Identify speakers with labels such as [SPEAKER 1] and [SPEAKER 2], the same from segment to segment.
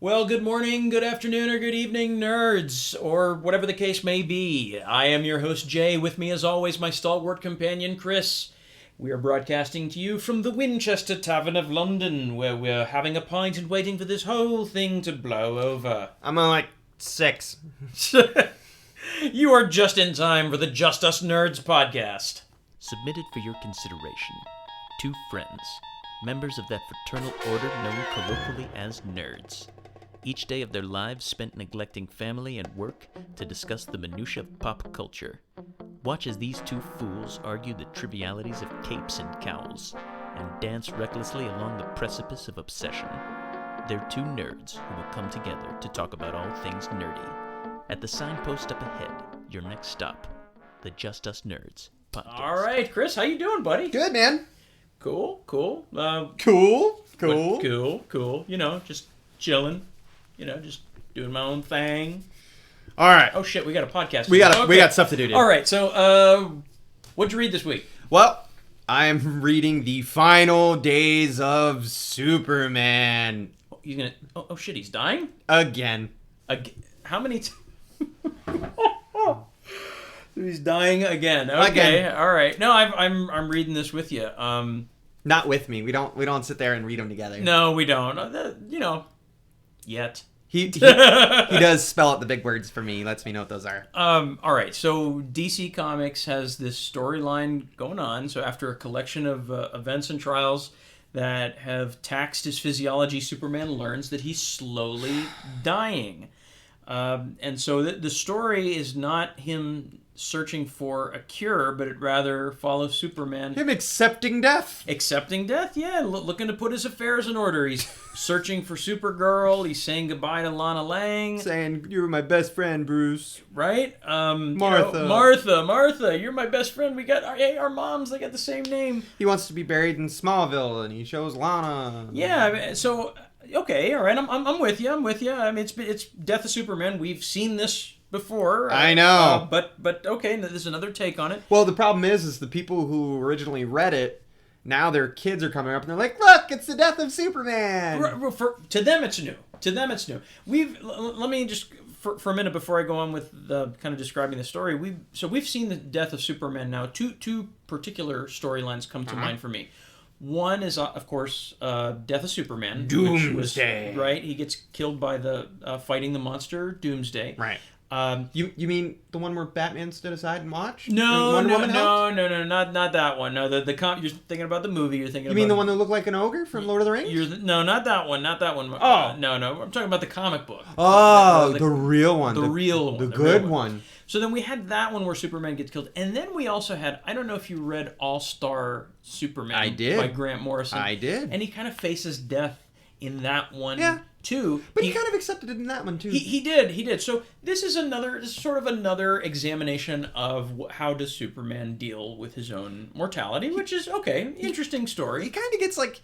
[SPEAKER 1] Well, good morning, good afternoon, or good evening, nerds, or whatever the case may be. I am your host, Jay. With me, as always, my stalwart companion, Chris. We are broadcasting to you from the Winchester Tavern of London, where we're having a pint and waiting for this whole thing to blow over.
[SPEAKER 2] I'm on like 6.
[SPEAKER 1] You are just in time for the Just Us Nerds podcast.
[SPEAKER 3] Submitted for your consideration. Two friends, members of that fraternal order known colloquially as nerds. Each day of their lives spent neglecting family and work to discuss the minutiae of pop culture. Watch as these two fools argue the trivialities of capes and cowls, and dance recklessly along the precipice of obsession. They're two nerds who will come together to talk about all things nerdy. At the signpost up ahead, your next stop, the Just Us Nerds podcast.
[SPEAKER 1] All right, Chris, how you doing, buddy?
[SPEAKER 2] Good, man.
[SPEAKER 1] Cool.
[SPEAKER 2] Cool.
[SPEAKER 1] You know, just chilling. You know, just doing my own thing.
[SPEAKER 2] All right.
[SPEAKER 1] Oh shit, we got a podcast.
[SPEAKER 2] We got stuff to do, dude.
[SPEAKER 1] All right, so what'd you read this week?
[SPEAKER 2] Well, I'm reading The Final Days of Superman.
[SPEAKER 1] You gonna? Oh shit, he's dying
[SPEAKER 2] Again.
[SPEAKER 1] How many? He's dying again. Okay,
[SPEAKER 2] Again.
[SPEAKER 1] all right. No, I'm reading this with you.
[SPEAKER 2] Not with me. We don't sit there and read them together.
[SPEAKER 1] No, we don't. Yet.
[SPEAKER 2] He does spell out the big words for me. He lets me know what those are.
[SPEAKER 1] All right. So DC Comics has this storyline going on. So after a collection of events and trials that have taxed his physiology, Superman learns that he's slowly dying. And so the story is not him searching for a cure, but it rather follows Superman
[SPEAKER 2] Him accepting death.
[SPEAKER 1] accepting death. Yeah, looking to put his affairs in order. He's searching for Supergirl. He's saying goodbye to Lana Lang.
[SPEAKER 2] Saying, "You were my best friend, Bruce."
[SPEAKER 1] Right?
[SPEAKER 2] Martha.
[SPEAKER 1] Martha, you're my best friend. We got our moms. They got the same name.
[SPEAKER 2] He wants to be buried in Smallville, and he shows Lana.
[SPEAKER 1] Yeah. I mean, so okay, all right. I'm with you. I mean, it's Death of Superman. We've seen this before.
[SPEAKER 2] I know.
[SPEAKER 1] But okay, there's another take on it.
[SPEAKER 2] Well, the problem is the people who originally read it, now their kids are coming up and they're like, "Look, it's the Death of Superman."
[SPEAKER 1] To them, it's new. Let me just for a minute before I go on with the kind of describing the story. We've seen the Death of Superman now. Two particular storylines come to mind for me. One is, of course, Death of Superman.
[SPEAKER 2] Doomsday.
[SPEAKER 1] Right? He gets killed by the fighting the monster, Doomsday.
[SPEAKER 2] Right. You mean the one where Batman stood aside and watched?
[SPEAKER 1] No,
[SPEAKER 2] Wonder Woman helped?
[SPEAKER 1] not that one. No, the you're thinking about the movie. You're thinking.
[SPEAKER 2] You mean the one that looked like an ogre from Lord of the Rings?
[SPEAKER 1] No, not that one. Not that one.
[SPEAKER 2] Oh.
[SPEAKER 1] No. I'm talking about the comic book.
[SPEAKER 2] Oh, the real one.
[SPEAKER 1] The real one.
[SPEAKER 2] The good one.
[SPEAKER 1] So then we had that one where Superman gets killed. And then we also had, I don't know if you read All-Star Superman.
[SPEAKER 2] I did.
[SPEAKER 1] By Grant Morrison.
[SPEAKER 2] I did.
[SPEAKER 1] And he kind of faces death in that one, too.
[SPEAKER 2] But he kind of accepted it in that one, too.
[SPEAKER 1] He did. So this is sort of another examination of how does Superman deal with his own mortality, which is, okay, interesting story.
[SPEAKER 2] He kind of gets like,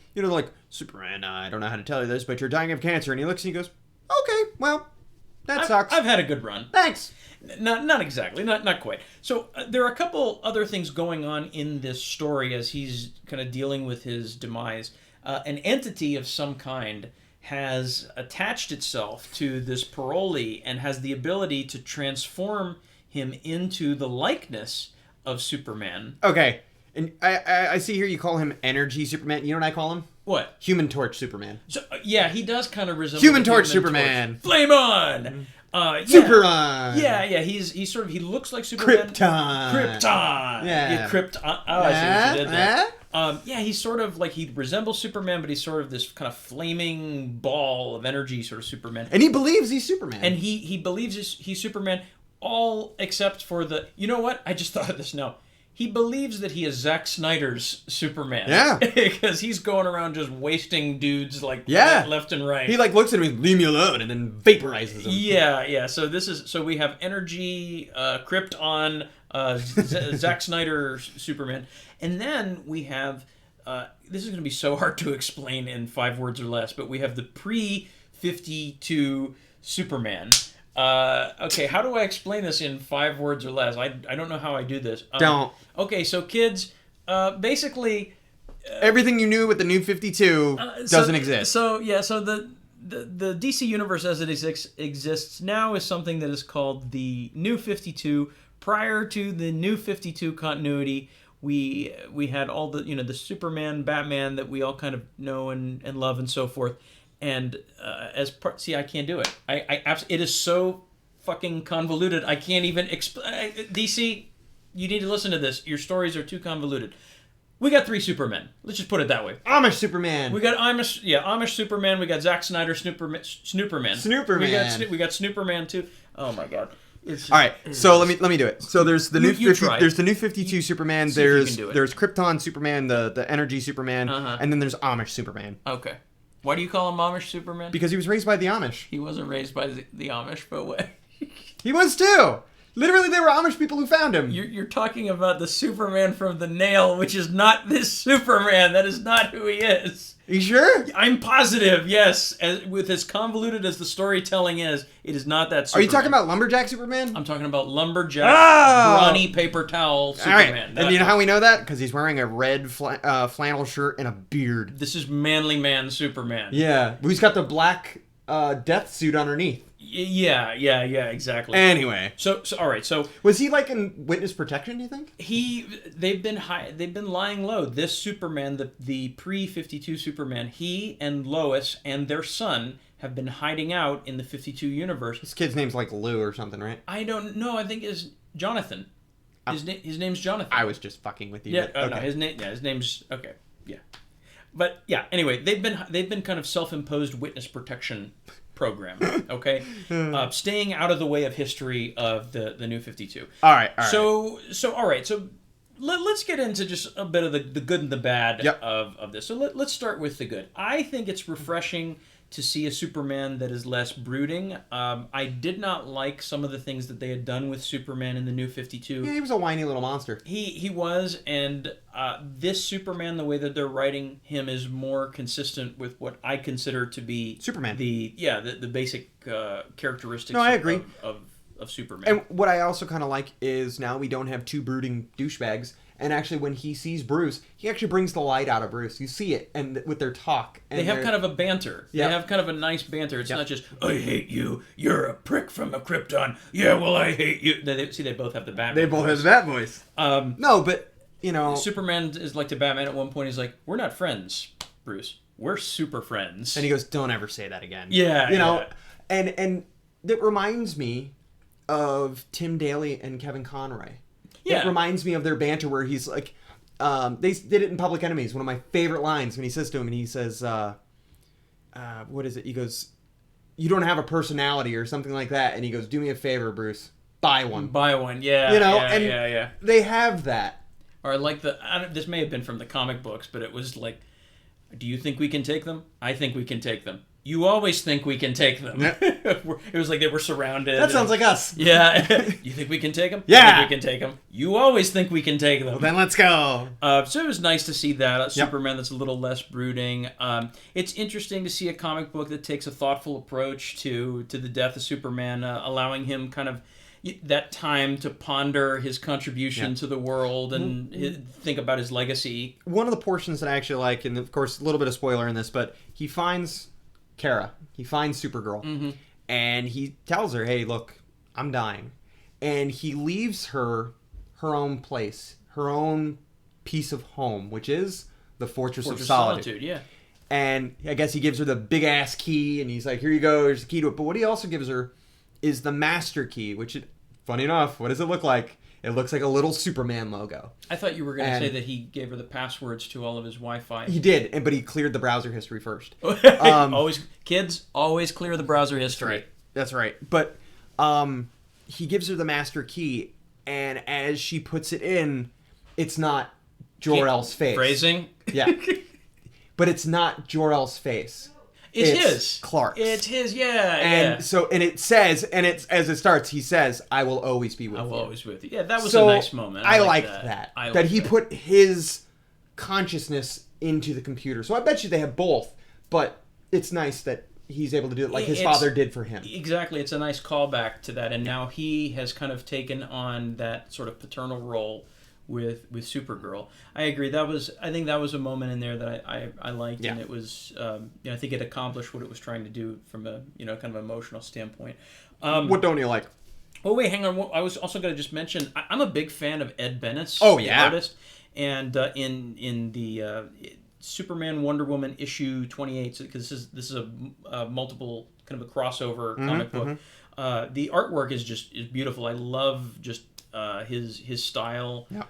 [SPEAKER 2] Superman, I don't know how to tell you this, but you're dying of cancer. And he looks and he goes, okay, well, that sucks.
[SPEAKER 1] I've had a good run.
[SPEAKER 2] Thanks.
[SPEAKER 1] Not exactly, not quite. So there are a couple other things going on in this story as he's kind of dealing with his demise. An entity of some kind has attached itself to this parolee and has the ability to transform him into the likeness of Superman.
[SPEAKER 2] Okay, and I see here you call him Energy Superman. You know what I call him?
[SPEAKER 1] What?
[SPEAKER 2] Human Torch Superman.
[SPEAKER 1] So, yeah, he does kind of resemble
[SPEAKER 2] Human Torch Superman.
[SPEAKER 1] Flame on!
[SPEAKER 2] Super on!
[SPEAKER 1] Yeah, he's sort of, he looks like Superman.
[SPEAKER 2] Krypton!
[SPEAKER 1] Yeah, Krypton. Oh, I see what you did there. He's sort of like, he resembles Superman, but he's sort of this kind of flaming ball of energy sort of Superman.
[SPEAKER 2] And he believes he's Superman.
[SPEAKER 1] And he believes he's Superman, all except for you know what? I just thought of this now. He believes that he is Zack Snyder's Superman.
[SPEAKER 2] Yeah.
[SPEAKER 1] Because he's going around just wasting dudes left and right.
[SPEAKER 2] He looks at him and leave me alone and then vaporizes him.
[SPEAKER 1] Yeah. So we have Energy, Krypton, Zack Snyder Superman. And then we have, this is going to be so hard to explain in 5 words or less, but we have the pre-52 Superman. Okay, how do I explain this in 5 words or less? I don't know how I do this.
[SPEAKER 2] Don't.
[SPEAKER 1] Okay, so kids, basically...
[SPEAKER 2] everything you knew with the new 52 doesn't exist.
[SPEAKER 1] So the DC universe as it exists now is something that is called the New 52. Prior to the New 52 continuity, we had all the the Superman, Batman that we all kind of know and love and so forth. And I can't do it. It is so fucking convoluted. I can't even explain. DC, you need to listen to this. Your stories are too convoluted. We got 3 Supermen. Let's just put it that way.
[SPEAKER 2] Amish Superman.
[SPEAKER 1] We got Amish Superman. We got Zack Snyder Snooperman.
[SPEAKER 2] Snooperman.
[SPEAKER 1] We got Snooperman too. Oh my god.
[SPEAKER 2] All right, so let me do it. So there's the there's the New 52 Superman. There's Krypton Superman, the Energy Superman, and then there's Amish Superman.
[SPEAKER 1] Okay. Why do you call him Amish Superman?
[SPEAKER 2] Because he was raised by the Amish.
[SPEAKER 1] He wasn't raised by the Amish, but what?
[SPEAKER 2] He was too. Literally, they were Amish people who found him.
[SPEAKER 1] You're talking about the Superman from The Nail, which is not this Superman. That is not who he is.
[SPEAKER 2] You sure?
[SPEAKER 1] I'm positive, yes. With as convoluted as the storytelling is, it is not that Superman.
[SPEAKER 2] Are you talking about Lumberjack Superman?
[SPEAKER 1] I'm talking about Lumberjack, brawny paper towel Superman.
[SPEAKER 2] Right. And you know how we know that? Because he's wearing a red flannel shirt and a beard.
[SPEAKER 1] This is Manly Man Superman.
[SPEAKER 2] Yeah. He's got the black death suit underneath.
[SPEAKER 1] Yeah, exactly.
[SPEAKER 2] Anyway,
[SPEAKER 1] so all right. So
[SPEAKER 2] was he like in witness protection? Do you think
[SPEAKER 1] they've been lying low? This Superman, the pre-52 Superman, he and Lois and their son have been hiding out in the 52 universe.
[SPEAKER 2] This kid's name's like Lou or something, right?
[SPEAKER 1] I don't know. I think it's Jonathan. His name's Jonathan.
[SPEAKER 2] I was just fucking with you.
[SPEAKER 1] Yeah.
[SPEAKER 2] But, okay.
[SPEAKER 1] No. His name's okay. Yeah. But yeah. Anyway, they've been kind of self-imposed witness protection program, okay? Staying out of the way of history of the New 52.
[SPEAKER 2] All right.
[SPEAKER 1] So all right. So let's get into just a bit of the good and the bad of this. So let's start with the good. I think it's refreshing to see a Superman that is less brooding. I did not like some of the things that they had done with Superman in the New 52.
[SPEAKER 2] Yeah, he was a whiny little monster.
[SPEAKER 1] He was, and this Superman, the way that they're writing him, is more consistent with what I consider to be
[SPEAKER 2] Superman.
[SPEAKER 1] The basic characteristics.
[SPEAKER 2] No, I agree.
[SPEAKER 1] Of Superman.
[SPEAKER 2] And what I also kind of like is now we don't have 2 brooding douchebags. And actually, when he sees Bruce, he actually brings the light out of Bruce. You see it, and with their talk. And
[SPEAKER 1] they have kind of a banter.
[SPEAKER 2] Yep.
[SPEAKER 1] They have kind of a nice banter. It's not just, I hate you, you're a prick from a Krypton. Yeah, well, I hate you. They both have the Batman
[SPEAKER 2] They both
[SPEAKER 1] voice.
[SPEAKER 2] have the Bat voice. No, but,
[SPEAKER 1] Superman is like to Batman at one point. He's like, we're not friends, Bruce. We're super friends.
[SPEAKER 2] And he goes, don't ever say that again.
[SPEAKER 1] Yeah.
[SPEAKER 2] And that reminds me of Tim Daly and Kevin Conroy.
[SPEAKER 1] Yeah.
[SPEAKER 2] It reminds me of their banter where he's like, they did it in Public Enemies. One of my favorite lines when he says to him, and he says, what is it? He goes, you don't have a personality or something like that. And he goes, do me a favor, Bruce. Buy one.
[SPEAKER 1] Buy one, yeah.
[SPEAKER 2] Yeah. They have that.
[SPEAKER 1] Or like this may have been from the comic books, but it was like, do you think we can take them? I think we can take them. You always think we can take them.
[SPEAKER 2] Yeah.
[SPEAKER 1] It was like they were surrounded.
[SPEAKER 2] That sounds like us.
[SPEAKER 1] Yeah. You think we can take them?
[SPEAKER 2] Yeah.
[SPEAKER 1] I think we can take them. You always think we can take them.
[SPEAKER 2] Well, then let's go.
[SPEAKER 1] So it was nice to see that. Superman that's a little less brooding. It's interesting to see a comic book that takes a thoughtful approach to the death of Superman, allowing him kind of that time to ponder his contribution to the world and think about his legacy.
[SPEAKER 2] One of the portions that I actually like, and of course a little bit of spoiler in this, but he finds Kara. He finds Supergirl. And he tells her, hey, look, I'm dying. And he leaves her own place, her own piece of home, which is the Fortress of Solitude.
[SPEAKER 1] Yeah.
[SPEAKER 2] And I guess he gives her the big-ass key, and he's like, here you go, here's the key to it. But what he also gives her is the Master Key, which, funny enough, what does it look like? It looks like a little Superman logo.
[SPEAKER 1] I thought you were going to say that he gave her the passwords to all of his Wi-Fi.
[SPEAKER 2] He did, but he cleared the browser history first.
[SPEAKER 1] Kids always clear the browser history.
[SPEAKER 2] That's right. But he gives her the Master Key, and as she puts it in, it's not Jor-El's face.
[SPEAKER 1] Phrasing?
[SPEAKER 2] Yeah. But it's not Jor-El's face.
[SPEAKER 1] It's his.
[SPEAKER 2] Clark's.
[SPEAKER 1] It's his, yeah.
[SPEAKER 2] And so, and it says, and it's as it starts, he says, "I will always be with you."
[SPEAKER 1] I will always be with you. Yeah, that was a nice moment.
[SPEAKER 2] I liked that. That he put his consciousness into the computer. So I bet you they have both, but it's nice that he's able to do it like his father did for him.
[SPEAKER 1] Exactly. It's a nice callback to that, and now he has kind of taken on that sort of paternal role with Supergirl. I agree. I think that was a moment in there that I liked, and it was I think it accomplished what it was trying to do from a kind of emotional standpoint.
[SPEAKER 2] What don't you like?
[SPEAKER 1] Oh wait, hang on. I was also going to just mention I'm a big fan of Ed Bennett's
[SPEAKER 2] the
[SPEAKER 1] artist, and in the Superman Wonder Woman issue 28, because this is a multiple kind of a crossover comic book. The artwork is beautiful. I love just his style. Yeah.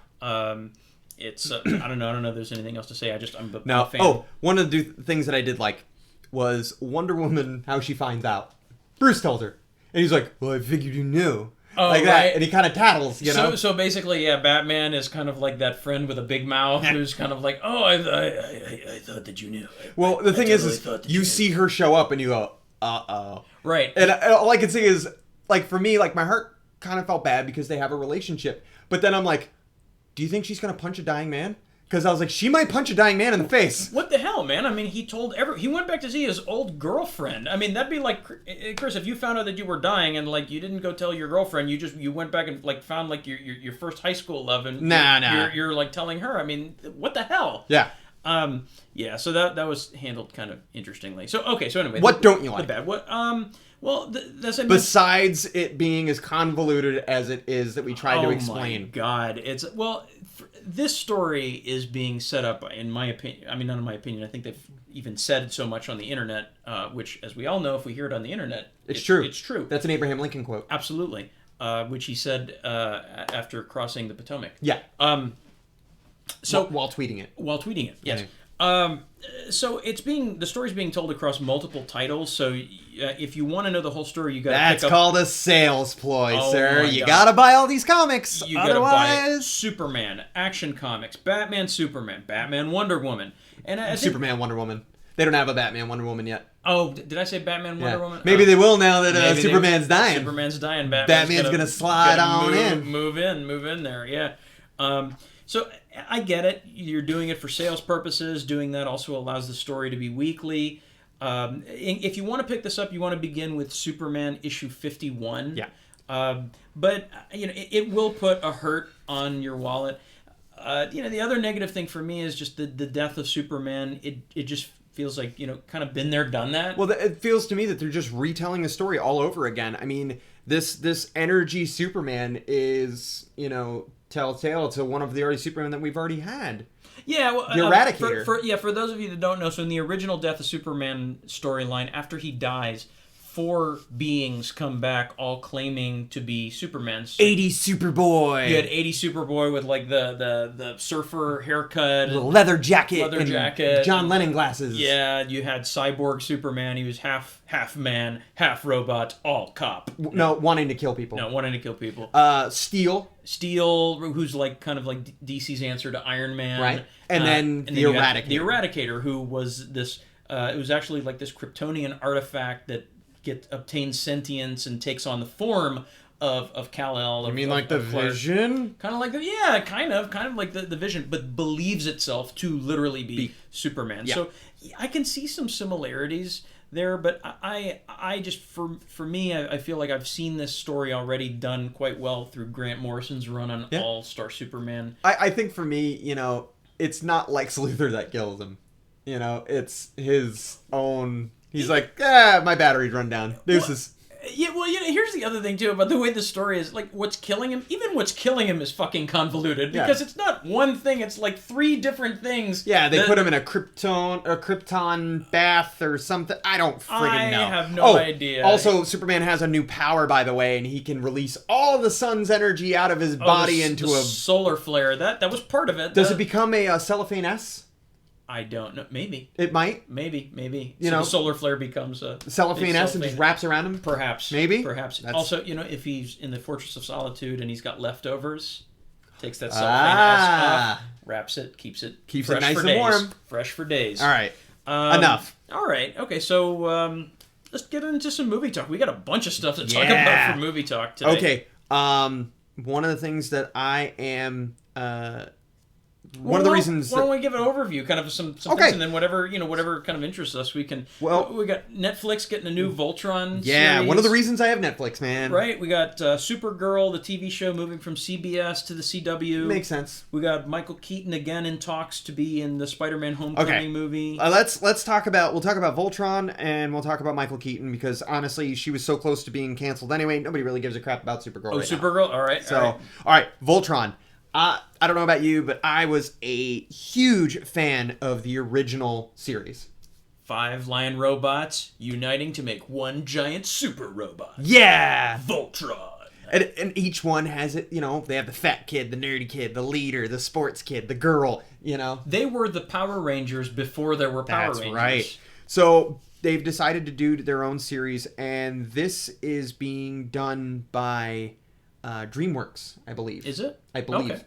[SPEAKER 1] It's I don't know if there's anything else to say. I'm a fan.
[SPEAKER 2] Oh, one of the things that I did like was Wonder Woman, how she finds out. Bruce tells her, and he's like, "Well, I figured you knew." Like that, right. And he kind of tattles,
[SPEAKER 1] So basically, Batman is kind of like that friend with a big mouth who's kind of like, "Oh, I thought that you knew."
[SPEAKER 2] Well, the thing is you see her show up and you go, "Uh-oh."
[SPEAKER 1] Right.
[SPEAKER 2] And all I can say is, like, for me, like, my heart kind of felt bad because they have a relationship. But then I'm like, do you think she's going to punch a dying man? Because I was like, she might punch a dying man in the face.
[SPEAKER 1] What the hell, man? I mean, he went back to see his old girlfriend. I mean, that'd be like, Chris, if you found out that you were dying and like you didn't go tell your girlfriend, you went back and like found like your first high school love, and you're like telling her. I mean, what the hell?
[SPEAKER 2] Yeah.
[SPEAKER 1] So that was handled kind of interestingly. So anyway,
[SPEAKER 2] what don't you like?
[SPEAKER 1] The bad. What that's
[SPEAKER 2] besides it being as convoluted as it is that we tried to explain.
[SPEAKER 1] Oh my God, this story is being set up, in my opinion. I mean, not in my opinion. I think they've even said so much on the internet, which, as we all know, if we hear it on the internet,
[SPEAKER 2] it's true.
[SPEAKER 1] It's true.
[SPEAKER 2] That's an Abraham Lincoln quote.
[SPEAKER 1] Absolutely, which he said after crossing the Potomac.
[SPEAKER 2] Yeah.
[SPEAKER 1] So
[SPEAKER 2] while tweeting it.
[SPEAKER 1] Yes. So the story's being told across multiple titles. So if you want to know the whole story, you got to
[SPEAKER 2] That's called a sales ploy, sir. You
[SPEAKER 1] God.
[SPEAKER 2] Gotta buy all these comics.
[SPEAKER 1] You gotta buy it. Superman, Action Comics, Batman, Superman, Batman, Wonder Woman, and
[SPEAKER 2] Superman, Wonder Woman. They don't have a Batman, Wonder Woman yet.
[SPEAKER 1] Oh, did I say Batman, Wonder Woman?
[SPEAKER 2] Maybe they will now that Superman's dying.
[SPEAKER 1] Superman's dying.
[SPEAKER 2] Batman's gonna slide on in.
[SPEAKER 1] Move in there. Yeah. So I get it. You're doing it for sales purposes. Doing that also allows the story to be weekly. If you want to pick this up, you want to begin with Superman issue 51.
[SPEAKER 2] Yeah.
[SPEAKER 1] But it will put a hurt on your wallet. The other negative thing for me is just the death of Superman. It just feels like kind of been there, done that.
[SPEAKER 2] Well, it feels to me that they're just retelling the story all over again. I mean, this energy Superman is telltale to one of the early Supermen that we've already had.
[SPEAKER 1] Yeah, well,
[SPEAKER 2] the Eradicator.
[SPEAKER 1] For those of you that don't know, so in the original Death of Superman storyline, after he dies, 4 beings come back, all claiming to be Superman.
[SPEAKER 2] 80 Superboy.
[SPEAKER 1] You had 80 Superboy with like the surfer haircut,
[SPEAKER 2] leather jacket, John Lennon glasses.
[SPEAKER 1] Yeah, you had Cyborg Superman. He was half man, half robot, all cop.
[SPEAKER 2] No, wanting to kill people.
[SPEAKER 1] Steel, who's like kind of like DC's answer to Iron Man,
[SPEAKER 2] right? And then the Eradicator.
[SPEAKER 1] The Eradicator, who was this. It was actually like this Kryptonian artifact that obtains sentience and takes on the form of Kal-El.
[SPEAKER 2] You mean like the Vision?
[SPEAKER 1] Kind of like kind of like the Vision, but believes itself to literally be Superman. Yeah. So I can see some similarities there, but I just for me, I feel like I've seen this story already done quite well through Grant Morrison's run on All-Star Superman.
[SPEAKER 2] I think for me, it's not Lex Luthor that kills him. It's his own. He's like, my battery's run down. Deuces.
[SPEAKER 1] Well, here's the other thing too about the way the story is. Like, what's killing him is fucking convoluted because it's not one thing. It's like 3 different things.
[SPEAKER 2] Yeah, they put him in a Krypton bath or something. I don't friggin' know.
[SPEAKER 1] I have no idea.
[SPEAKER 2] Also, Superman has a new power, by the way, and he can release all the sun's energy out of his body into a
[SPEAKER 1] solar flare. That was part of it.
[SPEAKER 2] Does it become a cellophane S?
[SPEAKER 1] I don't know. Maybe.
[SPEAKER 2] It might.
[SPEAKER 1] Maybe. The solar flare becomes a
[SPEAKER 2] cellophane S and just wraps around him?
[SPEAKER 1] Perhaps.
[SPEAKER 2] Maybe?
[SPEAKER 1] Perhaps. Also, if he's in the Fortress of Solitude and he's got leftovers, takes that cellophane S off, wraps it, keeps it
[SPEAKER 2] nice and warm.
[SPEAKER 1] Fresh for days.
[SPEAKER 2] All right. Enough.
[SPEAKER 1] All right. Okay, so let's get into some movie talk. We got a bunch of stuff to talk about for movie talk today.
[SPEAKER 2] Okay. One of the things that I am one of the reasons.
[SPEAKER 1] Why don't we give an overview, kind of some
[SPEAKER 2] Okay.
[SPEAKER 1] things, and then whatever kind of interests us, we can.
[SPEAKER 2] Well,
[SPEAKER 1] we got Netflix getting a new Voltron.
[SPEAKER 2] Yeah,
[SPEAKER 1] series,
[SPEAKER 2] one of the reasons I have Netflix, man.
[SPEAKER 1] Right, we got Supergirl, the TV show, moving from CBS to the CW.
[SPEAKER 2] Makes sense.
[SPEAKER 1] We got Michael Keaton again in talks to be in the Spider-Man Homecoming movie.
[SPEAKER 2] Let's talk about Voltron, and we'll talk about Michael Keaton, because honestly, she was so close to being canceled anyway. Nobody really gives a crap about Supergirl. Right
[SPEAKER 1] Supergirl.
[SPEAKER 2] Now.
[SPEAKER 1] All right.
[SPEAKER 2] So, all right, Voltron. I don't know about you, but I was a huge fan of the original series.
[SPEAKER 1] 5 lion robots uniting to make one giant super robot.
[SPEAKER 2] Yeah!
[SPEAKER 1] Voltron.
[SPEAKER 2] And each one has it, they have the fat kid, the nerdy kid, the leader, the sports kid, the girl,
[SPEAKER 1] They were the Power Rangers before there were Power Rangers. That's right.
[SPEAKER 2] So they've decided to do their own series, and this is being done by DreamWorks, I believe.
[SPEAKER 1] Is it?
[SPEAKER 2] I believe.
[SPEAKER 1] Okay.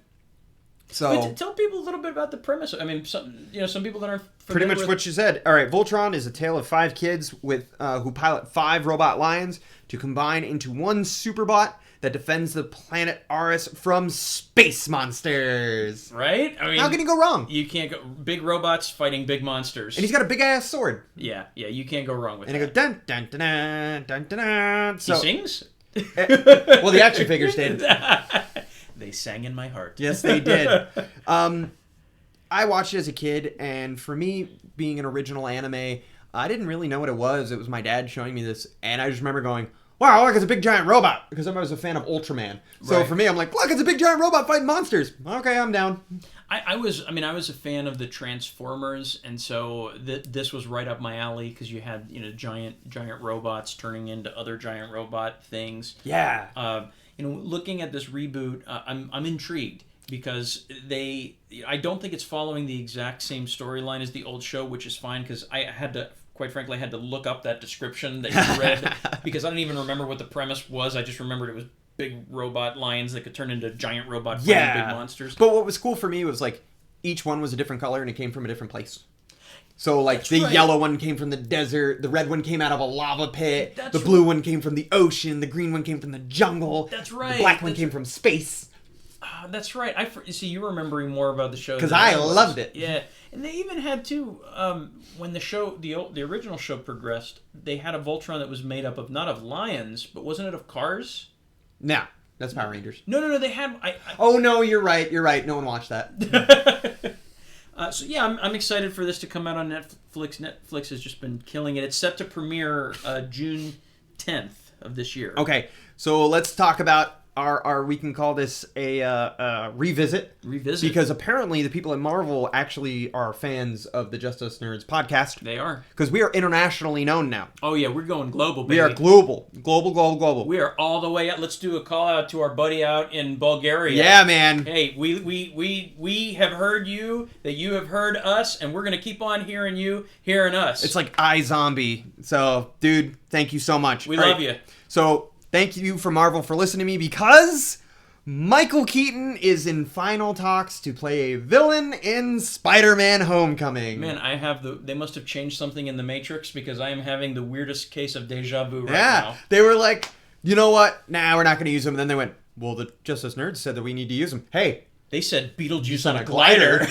[SPEAKER 2] So
[SPEAKER 1] Wait, tell people a little bit about the premise. I mean, some people that aren't
[SPEAKER 2] pretty much what you said. All right, Voltron is a tale of 5 kids with who pilot 5 robot lions to combine into one superbot that defends the planet Aris from space monsters.
[SPEAKER 1] Right? I mean,
[SPEAKER 2] how can you go wrong?
[SPEAKER 1] You can't go. Big robots fighting big monsters.
[SPEAKER 2] And he's got a big ass sword.
[SPEAKER 1] Yeah, you can't go wrong with that.
[SPEAKER 2] And it goes dun dun dun dun dun dun dun. So,
[SPEAKER 1] he sings?
[SPEAKER 2] Well, the action figures did.
[SPEAKER 1] They sang in my heart.
[SPEAKER 2] Yes, they did. I watched it as a kid, and for me, being an original anime, I didn't really know what it was. It was my dad showing me this, and I just remember going, wow, look, it's a big giant robot, because I was a fan of Ultraman. So
[SPEAKER 1] right.
[SPEAKER 2] For me, I'm like, look, it's a big giant robot fighting monsters. Okay, I'm down.
[SPEAKER 1] I was a fan of the Transformers, and so this was right up my alley, because you had giant robots turning into other giant robot things.
[SPEAKER 2] Yeah.
[SPEAKER 1] Looking at this reboot, I'm intrigued, because I don't think it's following the exact same storyline as the old show, which is fine, because I had to, quite frankly, look up that description that you read, because I don't even remember what the premise was. I just remembered it was big robot lions that could turn into giant robot fighting big monsters.
[SPEAKER 2] But what was cool for me was, like, each one was a different color, and it came from a different place. So, like,
[SPEAKER 1] That's
[SPEAKER 2] the
[SPEAKER 1] right.
[SPEAKER 2] yellow one came from the desert, the red one came out of a lava pit,
[SPEAKER 1] That's
[SPEAKER 2] the blue one came from the ocean, the green one came from the jungle,
[SPEAKER 1] That's right.
[SPEAKER 2] the black one came from space.
[SPEAKER 1] That's right. See, you're remembering more about the show
[SPEAKER 2] Because
[SPEAKER 1] than
[SPEAKER 2] I
[SPEAKER 1] was.
[SPEAKER 2] loved it.
[SPEAKER 1] Yeah, and they even had too. When the original show progressed, they had a Voltron that was made up of not of lions, but wasn't it of cars?
[SPEAKER 2] Nah, that's Power Rangers.
[SPEAKER 1] No. They had.
[SPEAKER 2] Oh no, you're right. No one watched that.
[SPEAKER 1] So yeah, I'm excited for this to come out on Netflix. Netflix has just been killing it. It's set to premiere June 10th of this year.
[SPEAKER 2] Okay, so let's talk about our we can call this a revisit.
[SPEAKER 1] Revisit.
[SPEAKER 2] Because apparently the people at Marvel actually are fans of the Just Us Nerds podcast.
[SPEAKER 1] They are.
[SPEAKER 2] Because we are internationally known now.
[SPEAKER 1] Oh yeah, we're going global, baby.
[SPEAKER 2] We are global. Global.
[SPEAKER 1] We are all the way out. Let's do a call out to our buddy out in Bulgaria.
[SPEAKER 2] Yeah, man.
[SPEAKER 1] Hey, we have heard you, that you have heard us, and we're going to keep on hearing us.
[SPEAKER 2] It's like iZombie. So, dude, thank you so much.
[SPEAKER 1] We
[SPEAKER 2] All
[SPEAKER 1] love
[SPEAKER 2] right.
[SPEAKER 1] you.
[SPEAKER 2] So, thank you for Marvel for listening to me, because Michael Keaton is in final talks to play a villain in Spider-Man Homecoming.
[SPEAKER 1] Man, they must have changed something in the Matrix, because I am having the weirdest case of deja vu right
[SPEAKER 2] Yeah.
[SPEAKER 1] now.
[SPEAKER 2] They were like, you know what? Nah, we're not going to use him. And then they went, well, the Just Us Nerds said that we need to use him. Hey.
[SPEAKER 1] They said Beetlejuice
[SPEAKER 2] On
[SPEAKER 1] on
[SPEAKER 2] a
[SPEAKER 1] a glider.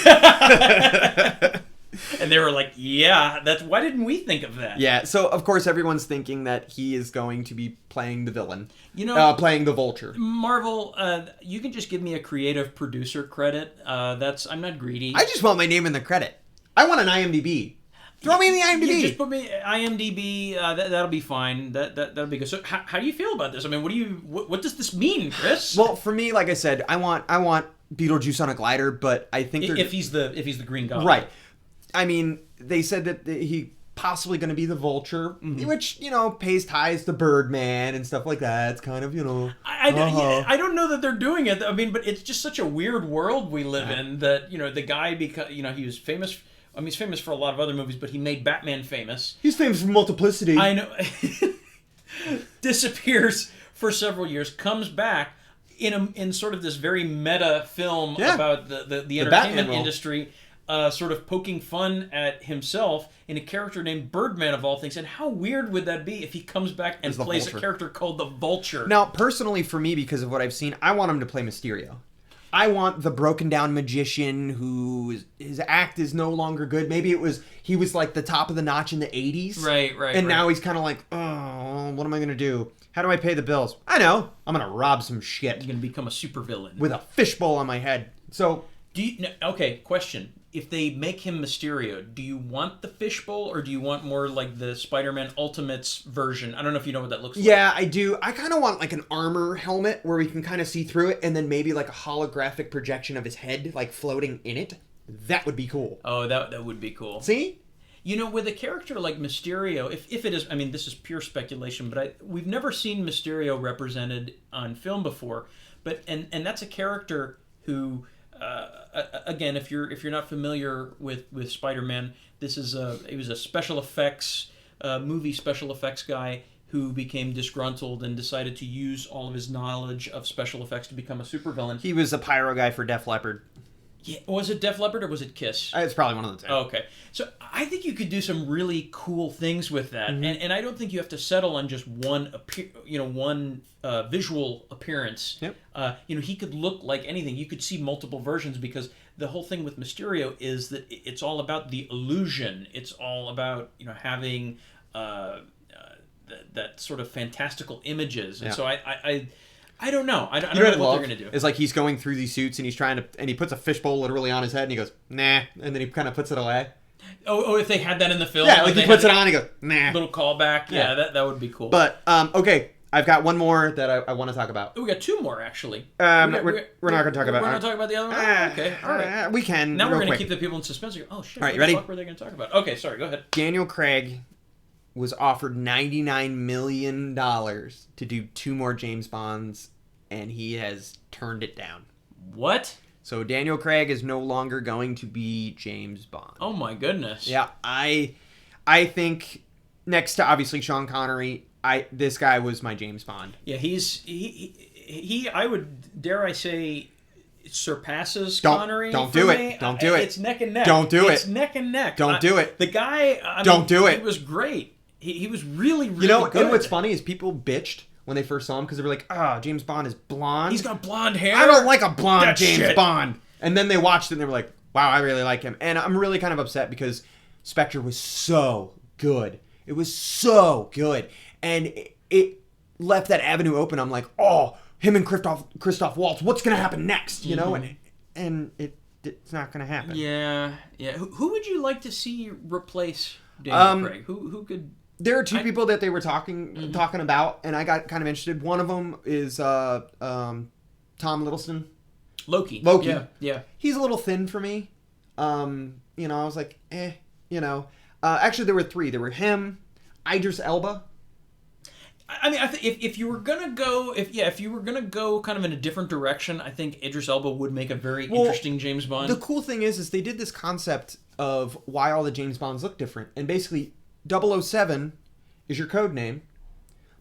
[SPEAKER 1] And they were like, yeah, why didn't we think of that?
[SPEAKER 2] Yeah, so of course everyone's thinking that he is going to be playing the villain. Playing the Vulture.
[SPEAKER 1] Marvel, you can just give me a creative producer credit. I'm not greedy.
[SPEAKER 2] I just want my name in the credit. I want an IMDb. Throw me in the IMDb.
[SPEAKER 1] Yeah, just put me IMDb. That'll be fine. That'll be good. So, how do you feel about this? I mean, what does this mean, Chris?
[SPEAKER 2] Well, for me, like I said, I want Beetlejuice on a glider, but I think
[SPEAKER 1] if he's the Green Goblin,
[SPEAKER 2] right. I mean, they said that he possibly going to be the Vulture, which pays ties to Birdman and stuff like that. It's kind of
[SPEAKER 1] I don't know that they're doing it. I mean, but it's just such a weird world we live in that the guy, because he was famous. I mean, he's famous for a lot of other movies, but he made Batman famous.
[SPEAKER 2] He's famous for Multiplicity.
[SPEAKER 1] I know. Disappears for several years, comes back in sort of this very meta film about the entertainment industry, sort of poking fun at himself in a character named Birdman, of all things. And how weird would that be if he comes back and plays a character called the Vulture?
[SPEAKER 2] Now, personally, for me, because of what I've seen, I want him to play Mysterio. I want the broken down magician who his act is no longer good. Maybe he was like the top of the notch in the 80s.
[SPEAKER 1] Right.
[SPEAKER 2] And now he's kind of like, oh, what am I going to do? How do I pay the bills? I know. I'm going to rob some shit.
[SPEAKER 1] You're going to become a supervillain.
[SPEAKER 2] With a fishbowl on my head. So...
[SPEAKER 1] Okay, question. If they make him Mysterio, do you want the fishbowl or do you want more like the Spider-Man Ultimates version? I don't know if you know what that looks like.
[SPEAKER 2] Yeah, I do. I kind of want like an armor helmet where we can kind of see through it and then maybe like a holographic projection of his head like floating in it. That would be cool.
[SPEAKER 1] Oh, that would be cool.
[SPEAKER 2] See?
[SPEAKER 1] You know, with a character like Mysterio, if it is, I mean, this is pure speculation, but we've never seen Mysterio represented on film before. But and that's a character who... again, if you're not familiar with Spider-Man, he was a special effects movie special effects guy who became disgruntled and decided to use all of his knowledge of special effects to become a supervillain.
[SPEAKER 2] He was a pyro guy for Def Leppard.
[SPEAKER 1] Yeah, was it Def Leppard or was it Kiss?
[SPEAKER 2] It's probably one of the two.
[SPEAKER 1] Oh, okay. So I think you could do some really cool things with that, and I don't think you have to settle on just one visual appearance.
[SPEAKER 2] Yep.
[SPEAKER 1] He could look like anything. You could see multiple versions because the whole thing with Mysterio is that it's all about the illusion. It's all about having that sort of fantastical images, and so I don't know. I don't know what they're going to do.
[SPEAKER 2] It's like he's going through these suits and he puts a fishbowl literally on his head and he goes, nah, and then he kind of puts it away.
[SPEAKER 1] Oh, if they had that in the film.
[SPEAKER 2] Yeah, like he puts it on and he goes, nah.
[SPEAKER 1] Little callback. Yeah, that would be cool.
[SPEAKER 2] But, okay, I've got one more that I want to talk about.
[SPEAKER 1] Oh, we got two more, actually.
[SPEAKER 2] We're not going to talk about it.
[SPEAKER 1] We're not talking about the other one? Okay, all right.
[SPEAKER 2] We can.
[SPEAKER 1] Now we're going to keep the people in suspense. Oh, shit.
[SPEAKER 2] All right,
[SPEAKER 1] what
[SPEAKER 2] ready?
[SPEAKER 1] the fuck were they going to talk about? Okay, sorry, go ahead.
[SPEAKER 2] Daniel Craig was offered $99 million to do 2 more James Bonds, and he has turned it down.
[SPEAKER 1] What?
[SPEAKER 2] So Daniel Craig is no longer going to be James Bond.
[SPEAKER 1] Oh my goodness.
[SPEAKER 2] Yeah, I think next to obviously Sean Connery, this guy was my James Bond.
[SPEAKER 1] Yeah, he I would dare I say surpasses Connery.
[SPEAKER 2] Don't do it. Don't do it.
[SPEAKER 1] It's neck and neck.
[SPEAKER 2] Don't do it.
[SPEAKER 1] It's neck and neck.
[SPEAKER 2] Don't do it.
[SPEAKER 1] The guy
[SPEAKER 2] Don't do it.
[SPEAKER 1] He was great. He was really good.
[SPEAKER 2] And what's funny is people bitched when they first saw him because they were like, James Bond is blonde.
[SPEAKER 1] He's got blonde hair.
[SPEAKER 2] I don't like a blonde
[SPEAKER 1] That
[SPEAKER 2] James
[SPEAKER 1] shit.
[SPEAKER 2] Bond. And then they watched it and they were like, wow, I really like him. And I'm really kind of upset because Spectre was so good. It was so good. And it left that avenue open. I'm like, him and Christoph Waltz, what's going to happen next? You know? And it's not going to happen.
[SPEAKER 1] Yeah. Who would you like to see replace Daniel Craig? Who could...
[SPEAKER 2] There are 2 people that they were talking about, and I got kind of interested. One of them is Tom Hiddleston.
[SPEAKER 1] Loki. Yeah.
[SPEAKER 2] He's a little thin for me. I was like, Actually, there were 3. There were him, Idris Elba.
[SPEAKER 1] I mean, I think if you were gonna go, if you were gonna go kind of in a different direction, I think Idris Elba would make a very interesting James Bond.
[SPEAKER 2] The cool thing is they did this concept of why all the James Bonds look different, and basically 007 is your code name,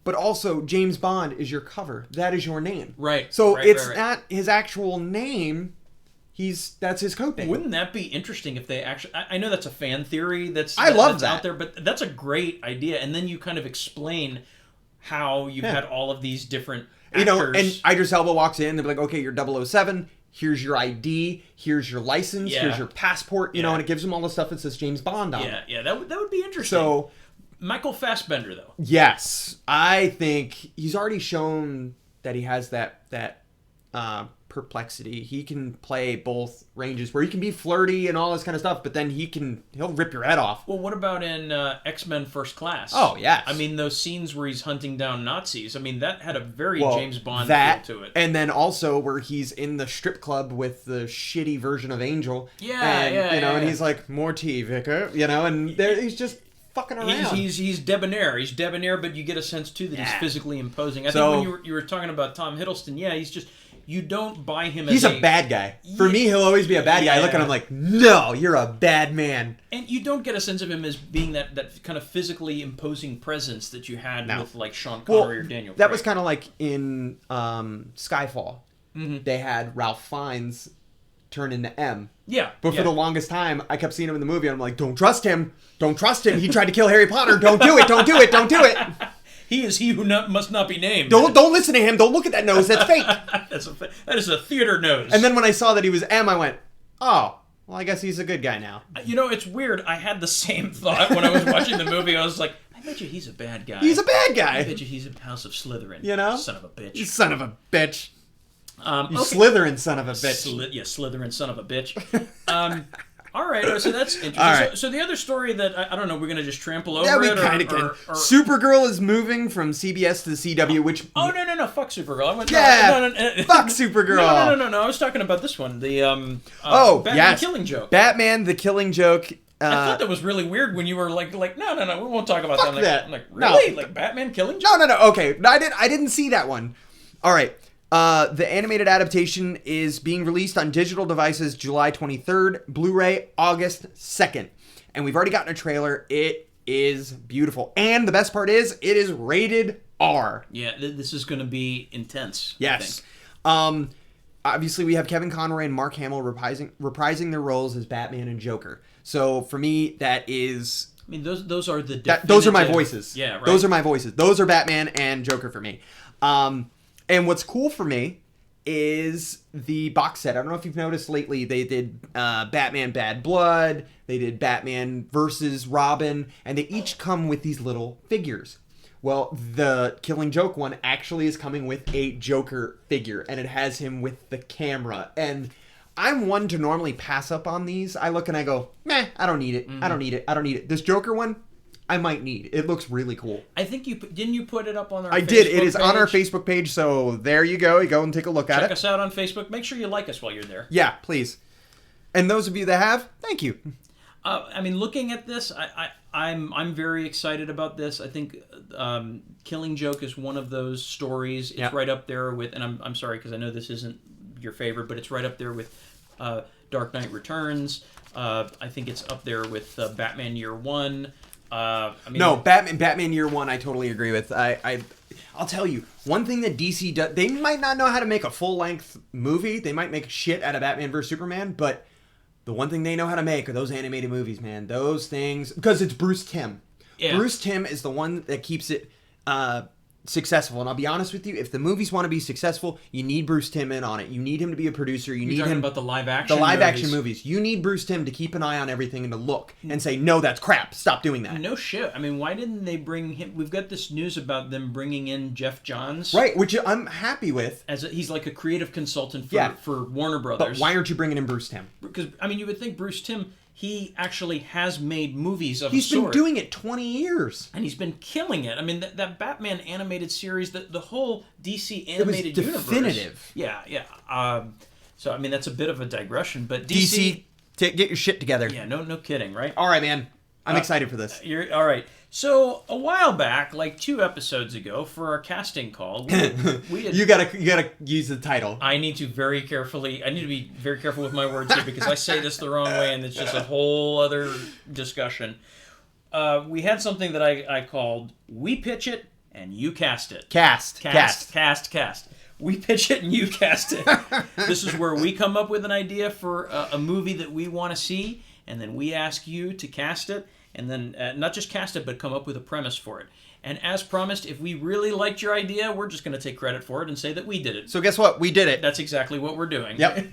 [SPEAKER 2] but also James Bond is your cover. That is your name.
[SPEAKER 1] Right.
[SPEAKER 2] So it's not his actual name. That's his code name.
[SPEAKER 1] Wouldn't that be interesting if they actually... I know that's a fan theory that's out there, but that's a great idea. And then you kind of explain how you've had all of these different actors.
[SPEAKER 2] And Idris Elba walks in, they're like, okay, you're 007. Here's your ID. Here's your license. Here's your passport. You know, and it gives them all the stuff that says James Bond on it.
[SPEAKER 1] Yeah, that would be interesting.
[SPEAKER 2] So,
[SPEAKER 1] Michael Fassbender, though.
[SPEAKER 2] Yes, I think he's already shown that he has that perplexity. He can play both ranges, where he can be flirty and all this kind of stuff, but then he'll rip your head off.
[SPEAKER 1] Well, what about in X-Men First Class?
[SPEAKER 2] Oh, yes.
[SPEAKER 1] I mean, those scenes where he's hunting down Nazis, I mean, that had a very James Bond feel to it.
[SPEAKER 2] And then also where he's in the strip club with the shitty version of Angel. And he's like, more tea, Vicar, and he's just fucking around.
[SPEAKER 1] He's debonair. He's debonair, but you get a sense, too, that he's physically imposing. I think when you were talking about Tom Hiddleston, he's just... You don't buy him as
[SPEAKER 2] he's a bad guy. For me, he'll always be a bad guy. I look at him like, no, you're a bad man.
[SPEAKER 1] And you don't get a sense of him as being that kind of physically imposing presence that you had with like Sean Connery or Daniel Craig.
[SPEAKER 2] That was kind of like in Skyfall. Mm-hmm. They had Ralph Fiennes turn into M.
[SPEAKER 1] Yeah.
[SPEAKER 2] But for the longest time, I kept seeing him in the movie, and I'm like, don't trust him. Don't trust him. He tried to kill Harry Potter. Don't do it. Don't do it. Don't do it.
[SPEAKER 1] He is he who must not be named.
[SPEAKER 2] Don't listen to him. Don't look at that nose. That's fake.
[SPEAKER 1] That is a theater nose.
[SPEAKER 2] And then when I saw that he was M, I went, oh, well, I guess he's a good guy now.
[SPEAKER 1] You know, it's weird. I had the same thought when I was watching the movie. I was like, I bet you he's a bad guy.
[SPEAKER 2] He's a bad guy.
[SPEAKER 1] I bet you he's a House of Slytherin.
[SPEAKER 2] You know?
[SPEAKER 1] Son of a bitch.
[SPEAKER 2] You son of a bitch. You
[SPEAKER 1] okay.
[SPEAKER 2] Slytherin son of a bitch.
[SPEAKER 1] Slytherin son of a bitch. All right, so that's interesting.
[SPEAKER 2] All right.
[SPEAKER 1] So the other story that, I don't know, we're going to just trample over
[SPEAKER 2] Yeah, we
[SPEAKER 1] it?
[SPEAKER 2] kind of can. Supergirl is moving from CBS to the CW, which...
[SPEAKER 1] Oh, no, fuck Supergirl. I went,
[SPEAKER 2] fuck Supergirl.
[SPEAKER 1] No, I was talking about this one, the Batman
[SPEAKER 2] yes.
[SPEAKER 1] Killing Joke.
[SPEAKER 2] Batman, the Killing Joke.
[SPEAKER 1] I thought that was really weird when you were like, no, we won't talk about
[SPEAKER 2] fuck
[SPEAKER 1] that.
[SPEAKER 2] that.
[SPEAKER 1] Like, really?
[SPEAKER 2] No.
[SPEAKER 1] Like Batman Killing Joke?
[SPEAKER 2] No, okay. I didn't see that one. All right. The animated adaptation is being released on digital devices July 23rd, Blu-ray August 2nd. And we've already gotten a trailer. It is beautiful. And the best part is, it is rated R.
[SPEAKER 1] Yeah, this is going to be intense.
[SPEAKER 2] Yes. Obviously, we have Kevin Conroy and Mark Hamill reprising their roles as Batman and Joker. So, for me, that is...
[SPEAKER 1] I mean, those are the
[SPEAKER 2] those are my voices.
[SPEAKER 1] Yeah, right.
[SPEAKER 2] Those are my voices. Those are Batman and Joker for me. And what's cool for me is the box set. I don't know if you've noticed lately, they did Batman Bad Blood, they did Batman versus Robin, and they each come with these little figures. Well, the Killing Joke one actually is coming with a Joker figure, and it has him with the camera. And I'm one to normally pass up on these. I look and I go, meh, I don't need it. Mm-hmm. I don't need it. This Joker one, I might need. It looks really cool.
[SPEAKER 1] I think didn't you put it up on our Facebook
[SPEAKER 2] I did. It is
[SPEAKER 1] page?
[SPEAKER 2] on our Facebook page, so there you go. You go and take a look at it.
[SPEAKER 1] Check us out on Facebook. Make sure you like us while you're there.
[SPEAKER 2] Yeah, please. And those of you that have, thank you.
[SPEAKER 1] I mean, looking at this, I'm very excited about this. I think Killing Joke is one of those stories. It's right up there with, and I'm sorry because I know this isn't your favorite, but it's right up there with Dark Knight Returns. I think it's up there with Batman Year One. Batman
[SPEAKER 2] Year One, I totally agree with. I'll tell you, one thing that DC does, they might not know how to make a full-length movie. They might make shit out of Batman vs. Superman, but the one thing they know how to make are those animated movies, man. Those things, because it's Bruce Timm. Yeah. Bruce Timm is the one that keeps it successful. And I'll be honest with you, if the movies want to be successful, you need Bruce Timm in on it. You need him to be a producer. You're talking
[SPEAKER 1] about the live action
[SPEAKER 2] movies. You need Bruce Timm to keep an eye on everything and to look and say, no, that's crap. Stop doing that.
[SPEAKER 1] No shit. I mean, why didn't they bring him? We've got this news about them bringing in Jeff Johns.
[SPEAKER 2] Right, which I'm happy with.
[SPEAKER 1] He's like a creative consultant for Warner Brothers.
[SPEAKER 2] But why aren't you bringing in Bruce Timm?
[SPEAKER 1] Because, I mean, you would think Bruce Timm, he actually has made movies of
[SPEAKER 2] He's been doing it 20 years.
[SPEAKER 1] And he's been killing it. I mean, that Batman animated series, the whole DC animated universe.
[SPEAKER 2] Definitive.
[SPEAKER 1] Yeah. So, I mean, that's a bit of a digression, but
[SPEAKER 2] DC get your shit together.
[SPEAKER 1] Yeah, no kidding, right?
[SPEAKER 2] All right, man. I'm excited for this.
[SPEAKER 1] You're all right. So a while back, like 2 episodes ago, for our casting call, we had,
[SPEAKER 2] you gotta use the title.
[SPEAKER 1] I need to be very careful with my words here because I say this the wrong way, and it's just a whole other discussion. We had something that I called "We Pitch It and You Cast It."
[SPEAKER 2] Cast.
[SPEAKER 1] We pitch it and you cast it. This is where we come up with an idea for a movie that we want to see, and then we ask you to cast it, and then not just cast it, but come up with a premise for it. And as promised, if we really liked your idea, we're just going to take credit for it and say that we did it.
[SPEAKER 2] So guess what? We did it.
[SPEAKER 1] That's exactly what we're doing.
[SPEAKER 2] Yep.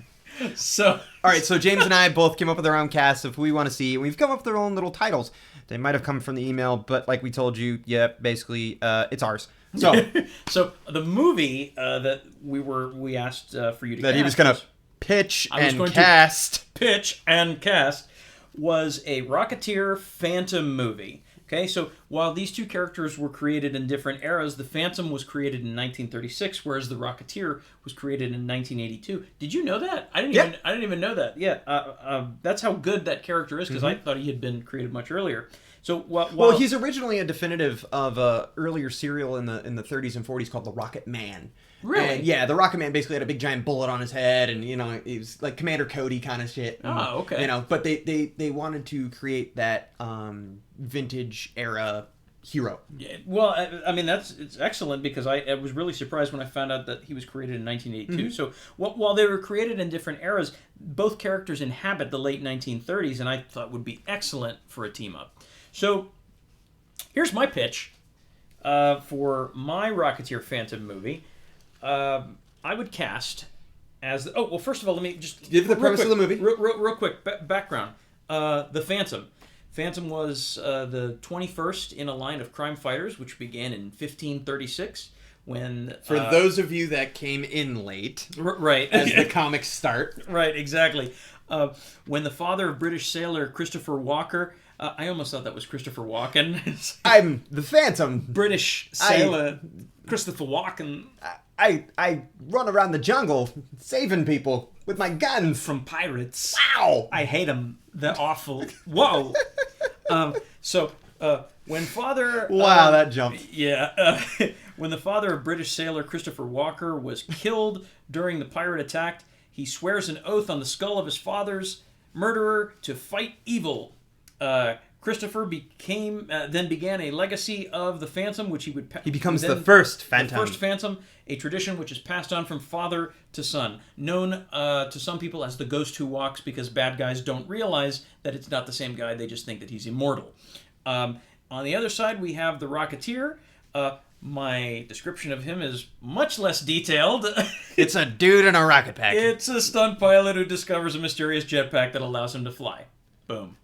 [SPEAKER 1] So,
[SPEAKER 2] all right, so James and I both came up with our own casts if we want to see. We've come up with our own little titles. They might have come from the email, but like we told you,
[SPEAKER 1] basically,
[SPEAKER 2] it's ours. So,
[SPEAKER 1] so the movie that we asked for you to
[SPEAKER 2] that
[SPEAKER 1] cast,
[SPEAKER 2] he was going to pitch and cast
[SPEAKER 1] was a Rocketeer Phantom movie. Okay, so while these two characters were created in different eras, the Phantom was created in 1936, whereas the Rocketeer was created in 1982. Did you know that? I didn't even know that. Yeah, that's how good that character is because I thought he had been created much earlier. So
[SPEAKER 2] well, he's originally a definitive of a earlier serial in the 30s and 40s called The Rocket Man.
[SPEAKER 1] Really?
[SPEAKER 2] And yeah, the Rocket Man basically had a big giant bullet on his head, and he was like Commander Cody kind of shit. And,
[SPEAKER 1] okay.
[SPEAKER 2] But they wanted to create that vintage era hero.
[SPEAKER 1] Yeah, well, I mean it's excellent because I was really surprised when I found out that he was created in 1982. Mm-hmm. So while they were created in different eras, both characters inhabit the late 1930s, and I thought would be excellent for a team up. So here's my pitch. for my Rocketeer Phantom movie, I would cast as... first of all, let me just...
[SPEAKER 2] Give the premise of the movie.
[SPEAKER 1] Real quick, background. The Phantom. Phantom was the 21st in a line of crime fighters, which began in 1536. When
[SPEAKER 2] For those of you that came in late,
[SPEAKER 1] right,
[SPEAKER 2] as the comics start.
[SPEAKER 1] Right, exactly. When the father of British sailor Christopher Walker... I almost thought that was Christopher Walken.
[SPEAKER 2] I'm the Phantom.
[SPEAKER 1] British sailor Christopher Walken.
[SPEAKER 2] I run around the jungle saving people with my guns.
[SPEAKER 1] From pirates.
[SPEAKER 2] Wow!
[SPEAKER 1] I hate them. They're awful. Whoa! When father...
[SPEAKER 2] Wow, that jumped.
[SPEAKER 1] Yeah. When the father of British sailor Christopher Walker was killed during the pirate attack, he swears an oath on the skull of his father's murderer to fight evil. Christopher then began a legacy of the Phantom, which
[SPEAKER 2] he becomes the first Phantom.
[SPEAKER 1] The first Phantom, a tradition which is passed on from father to son, known to some people as the Ghost Who Walks, because bad guys don't realize that it's not the same guy; they just think that he's immortal. On the other side, we have the Rocketeer. My description of him is much less detailed.
[SPEAKER 2] It's a dude in a rocket pack.
[SPEAKER 1] It's a stunt pilot who discovers a mysterious jetpack that allows him to fly. Boom.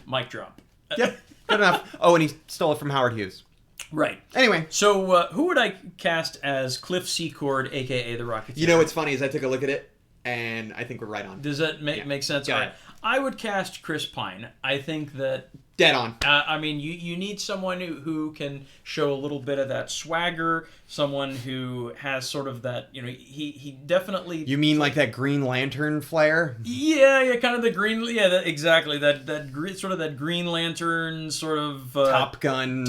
[SPEAKER 1] Mic drop.
[SPEAKER 2] Yep, good enough. Oh, and he stole it from Howard Hughes.
[SPEAKER 1] Right.
[SPEAKER 2] Anyway.
[SPEAKER 1] So, who would I cast as Cliff Secord, a.k.a. the Rocketeer?
[SPEAKER 2] You know what's funny is I took a look at it, and I think we're right on.
[SPEAKER 1] Does that make sense?
[SPEAKER 2] Got
[SPEAKER 1] All right. I would cast Chris Pine. I think that...
[SPEAKER 2] Dead on.
[SPEAKER 1] I mean, you need someone who can show a little bit of that swagger, someone who has sort of that, he definitely...
[SPEAKER 2] You mean like that Green Lantern flair?
[SPEAKER 1] Yeah, kind of the green... Yeah, exactly. Sort of that Green Lantern sort of...
[SPEAKER 2] Top Gun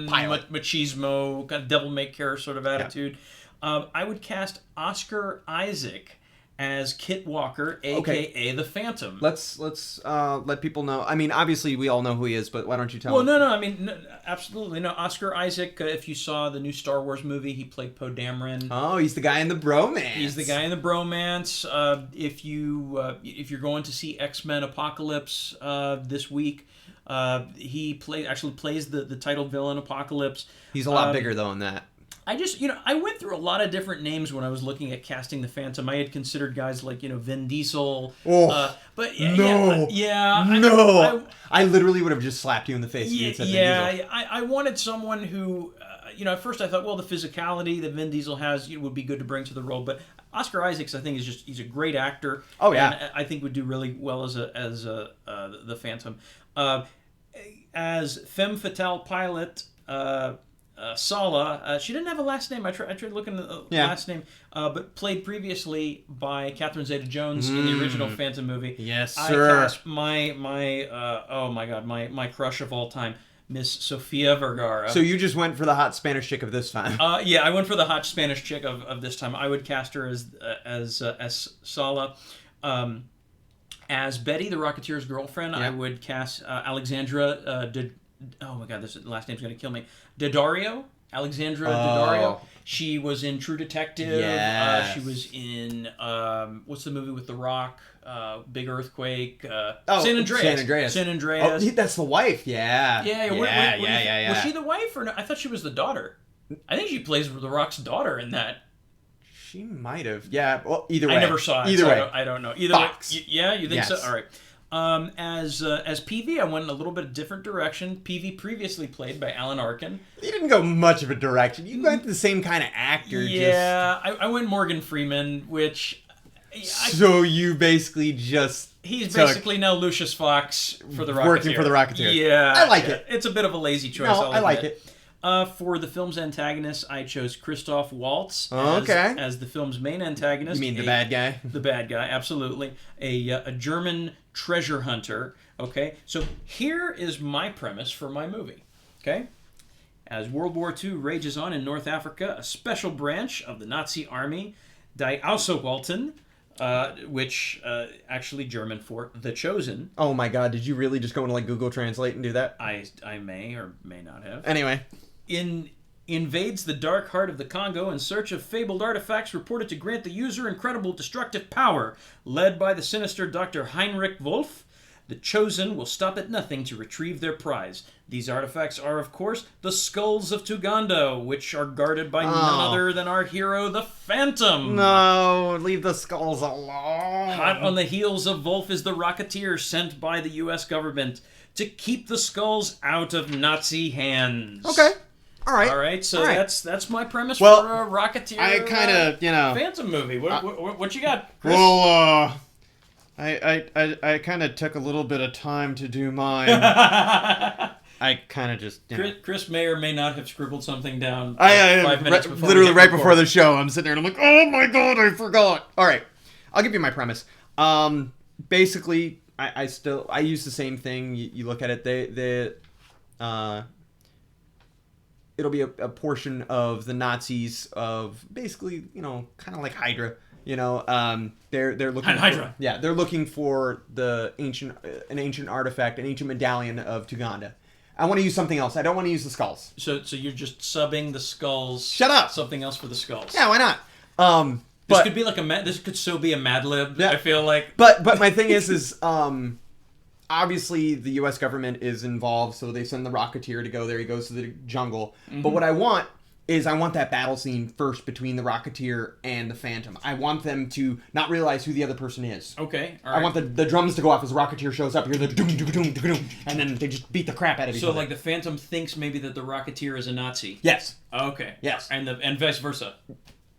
[SPEAKER 2] pilot.
[SPEAKER 1] Machismo, kind of devil-may-care sort of attitude. I would cast Oscar Isaac as Kit Walker, a.k.a. the Phantom.
[SPEAKER 2] Let's let people know. I mean, obviously we all know who he is, but why don't you tell them?
[SPEAKER 1] Well, no. I mean, absolutely no. Oscar Isaac. If you saw the new Star Wars movie, he played Poe Dameron.
[SPEAKER 2] Oh, he's the guy in the bromance.
[SPEAKER 1] He's the guy in the bromance. If you're going to see X-Men Apocalypse this week, he plays the title villain Apocalypse.
[SPEAKER 2] He's a lot bigger though in that.
[SPEAKER 1] I just, I went through a lot of different names when I was looking at casting the Phantom. I had considered guys like, Vin Diesel.
[SPEAKER 2] Oh,
[SPEAKER 1] but
[SPEAKER 2] no.
[SPEAKER 1] Yeah.
[SPEAKER 2] I literally would have just slapped you in the face if you had said Vin Diesel.
[SPEAKER 1] I wanted someone who, at first I thought, well, the physicality that Vin Diesel has would be good to bring to the role. But Oscar Isaacs, I think, he's a great actor.
[SPEAKER 2] Oh, yeah.
[SPEAKER 1] And I think would do really well as the Phantom. As femme fatale pilot... Sala, she didn't have a last name. I tried looking at the last name, but played previously by Catherine Zeta-Jones in the original Phantom movie.
[SPEAKER 2] Yes, sir.
[SPEAKER 1] I cast my crush of all time, Miss Sofia Vergara.
[SPEAKER 2] So you just went for the hot Spanish chick of this time.
[SPEAKER 1] Yeah, I went for the hot Spanish chick of this time. I would cast her as Sala. As Betty, the Rocketeer's girlfriend, I would cast Alexandra oh my god, this last name's going to kill me. Alexandra Daddario. She was in True Detective.
[SPEAKER 2] Yes.
[SPEAKER 1] She was in what's the movie with The Rock? Big Earthquake. San Andreas. San Andreas.
[SPEAKER 2] Oh, that's the wife. Yeah.
[SPEAKER 1] Yeah. Was she the wife or no? I thought she was the daughter. I think she plays The Rock's daughter in that.
[SPEAKER 2] She might have. Yeah. Well, either way.
[SPEAKER 1] I never saw it.
[SPEAKER 2] Either way.
[SPEAKER 1] I don't know. Either
[SPEAKER 2] Fox.
[SPEAKER 1] way. Yeah, you think
[SPEAKER 2] yes.
[SPEAKER 1] so? All right. As PV, I went in a little bit different direction. PV previously played by Alan Arkin.
[SPEAKER 2] You didn't go much of a direction. You went the same kind of actor.
[SPEAKER 1] Yeah, I went Morgan Freeman, which...
[SPEAKER 2] So you basically just...
[SPEAKER 1] He's basically now Lucius Fox for the Rocketeer.
[SPEAKER 2] Working for the Rocketeer.
[SPEAKER 1] Yeah.
[SPEAKER 2] I like it.
[SPEAKER 1] It's a bit of a lazy choice,
[SPEAKER 2] No, I like it.
[SPEAKER 1] For the film's antagonist, I chose Christoph Waltz as the film's main antagonist.
[SPEAKER 2] You mean the bad guy?
[SPEAKER 1] The bad guy, absolutely. A German treasure hunter. Okay, so here is my premise for my movie. Okay, as World War II rages on in North Africa, a special branch of the Nazi army, Die Auserwählten, which actually German for The Chosen.
[SPEAKER 2] Oh my god, did you really just go into like Google Translate and do that?
[SPEAKER 1] I may or may not have.
[SPEAKER 2] Anyway.
[SPEAKER 1] Invades the dark heart of the Congo in search of fabled artifacts reported to grant the user incredible destructive power. Led by the sinister Dr. Heinrich Wolf, The Chosen will stop at nothing to retrieve their prize. These artifacts are, of course, the skulls of Tuganda, which are guarded by none other than our hero, the Phantom.
[SPEAKER 2] No, leave the skulls alone.
[SPEAKER 1] Hot on the heels of Wolf is the Rocketeer sent by the U.S. government to keep the skulls out of Nazi hands.
[SPEAKER 2] Okay. All right.
[SPEAKER 1] All right, so that's my premise for a Rocketeer.
[SPEAKER 2] I kind of,
[SPEAKER 1] Phantom movie. What you got, Chris?
[SPEAKER 2] Well, I kind of took a little bit of time to do mine. I kind of just,
[SPEAKER 1] Chris may or may not have scribbled something down
[SPEAKER 2] 5
[SPEAKER 1] minutes before.
[SPEAKER 2] Literally right before the show, I'm sitting there and I'm like, oh my god, I forgot. All right, I'll give you my premise. Basically, I use the same thing. You look at it, it'll be a portion of the Nazis of basically, kind of like Hydra. They're looking.
[SPEAKER 1] Hydra.
[SPEAKER 2] They're looking for an ancient artifact, an ancient medallion of Tuganda. I want to use something else. I don't want to use the skulls.
[SPEAKER 1] So you're just subbing the skulls.
[SPEAKER 2] Shut up.
[SPEAKER 1] Something else for the skulls.
[SPEAKER 2] Yeah, why not?
[SPEAKER 1] This could be like this could so be a Mad Lib.
[SPEAKER 2] Yeah.
[SPEAKER 1] I feel like.
[SPEAKER 2] But my thing is obviously the U.S. government is involved, so they send the Rocketeer to go there. He goes to the jungle. Mm-hmm. But what I want that battle scene first between the Rocketeer and the Phantom. I want them to not realize who the other person is.
[SPEAKER 1] Okay, all right.
[SPEAKER 2] I want the drums to go off as the Rocketeer shows up. You hear the doom, doom, doom, doom, doom, and then they just beat the crap out of each other.
[SPEAKER 1] So, like, the Phantom thinks maybe that the Rocketeer is a Nazi?
[SPEAKER 2] Yes.
[SPEAKER 1] Okay.
[SPEAKER 2] Yes.
[SPEAKER 1] And vice versa?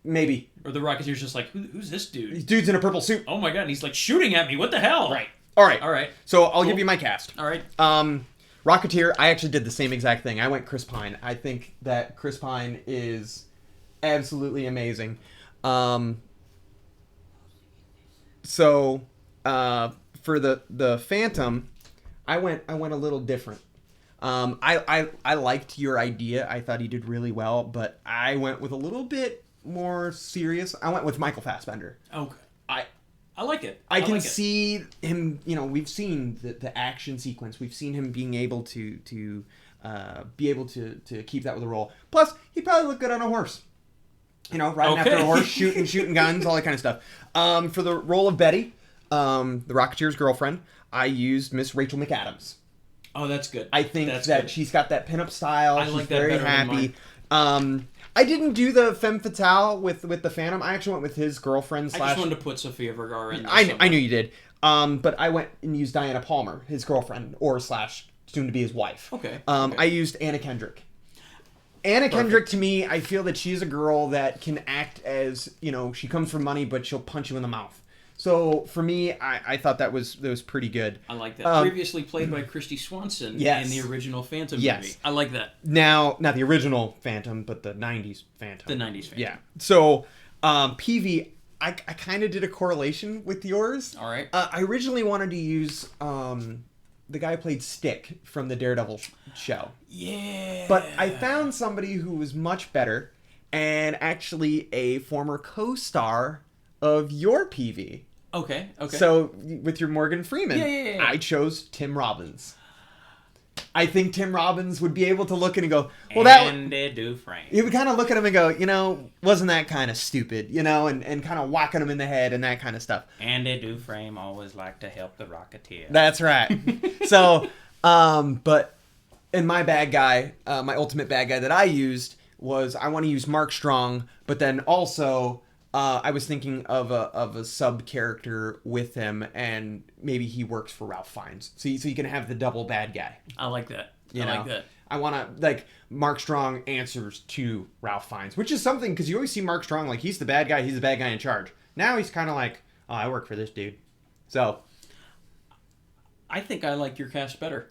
[SPEAKER 2] Maybe.
[SPEAKER 1] Or the Rocketeer's just like, who's this dude?
[SPEAKER 2] This dude's in a purple suit.
[SPEAKER 1] Oh my god, and he's like shooting at me. What the hell?
[SPEAKER 2] Right. All right.
[SPEAKER 1] All right.
[SPEAKER 2] So, I'll give you my cast.
[SPEAKER 1] All right.
[SPEAKER 2] Rocketeer, I actually did the same exact thing. I went Chris Pine. I think that Chris Pine is absolutely amazing. For the Phantom, I went a little different. I liked your idea. I thought he did really well, but I went with a little bit more serious. I went with Michael Fassbender.
[SPEAKER 1] Okay. I like it.
[SPEAKER 2] I can see him. We've seen the action sequence. We've seen him being able to be able to keep that with a role. Plus, he probably looked good on a horse. Riding after a horse, shooting guns, all that kind of stuff. For the role of Betty, the Rocketeer's girlfriend, I used Miss Rachel McAdams.
[SPEAKER 1] Oh, that's good.
[SPEAKER 2] I think
[SPEAKER 1] that's
[SPEAKER 2] that
[SPEAKER 1] good.
[SPEAKER 2] She's got that pinup style.
[SPEAKER 1] I
[SPEAKER 2] She's
[SPEAKER 1] like that
[SPEAKER 2] very
[SPEAKER 1] better
[SPEAKER 2] happy.
[SPEAKER 1] than mine.
[SPEAKER 2] I didn't do the femme fatale with the Phantom. I actually went with his girlfriend.
[SPEAKER 1] I just wanted to put Sofia Vergara in there.
[SPEAKER 2] I knew you did. But I went and used Diana Palmer, his girlfriend, or / soon to be his wife.
[SPEAKER 1] Okay.
[SPEAKER 2] I used Anna Kendrick. Anna Kendrick, to me, I feel that she's a girl that can act as, she comes from money, but she'll punch you in the mouth. So for me, I thought that was pretty good.
[SPEAKER 1] I like that. Previously played by Christy Swanson in the original Phantom movie. I like that.
[SPEAKER 2] Now, not the original Phantom, but the 90s Phantom.
[SPEAKER 1] The 90s Phantom.
[SPEAKER 2] Yeah. So, PV, I kind of did a correlation with yours.
[SPEAKER 1] All right.
[SPEAKER 2] I originally wanted to use the guy who played Stick from the Daredevil show.
[SPEAKER 1] Yeah.
[SPEAKER 2] But I found somebody who was much better and actually a former co-star of your PV.
[SPEAKER 1] Okay.
[SPEAKER 2] So, with your Morgan Freeman,
[SPEAKER 1] yeah.
[SPEAKER 2] I chose Tim Robbins. I think Tim Robbins would be able to look at him and go, well,
[SPEAKER 1] Andy Dufresne.
[SPEAKER 2] You would kind of look at him and go, wasn't that kind of stupid, and kind of whacking him in the head and that kind of stuff.
[SPEAKER 1] Andy Dufresne always liked to help the Rocketeer.
[SPEAKER 2] That's right. So, but in my bad guy, my ultimate bad guy that I used was I want to use Mark Strong, but then also I was thinking of a sub character with him, and maybe he works for Ralph Fiennes, so you can have the double bad guy.
[SPEAKER 1] I like that.
[SPEAKER 2] Like that. I want to Mark Strong answers to Ralph Fiennes, which is something because you always see Mark Strong like he's the bad guy, he's the bad guy in charge. Now he's kind of like, oh, I work for this dude. So
[SPEAKER 1] I think I like your cast better.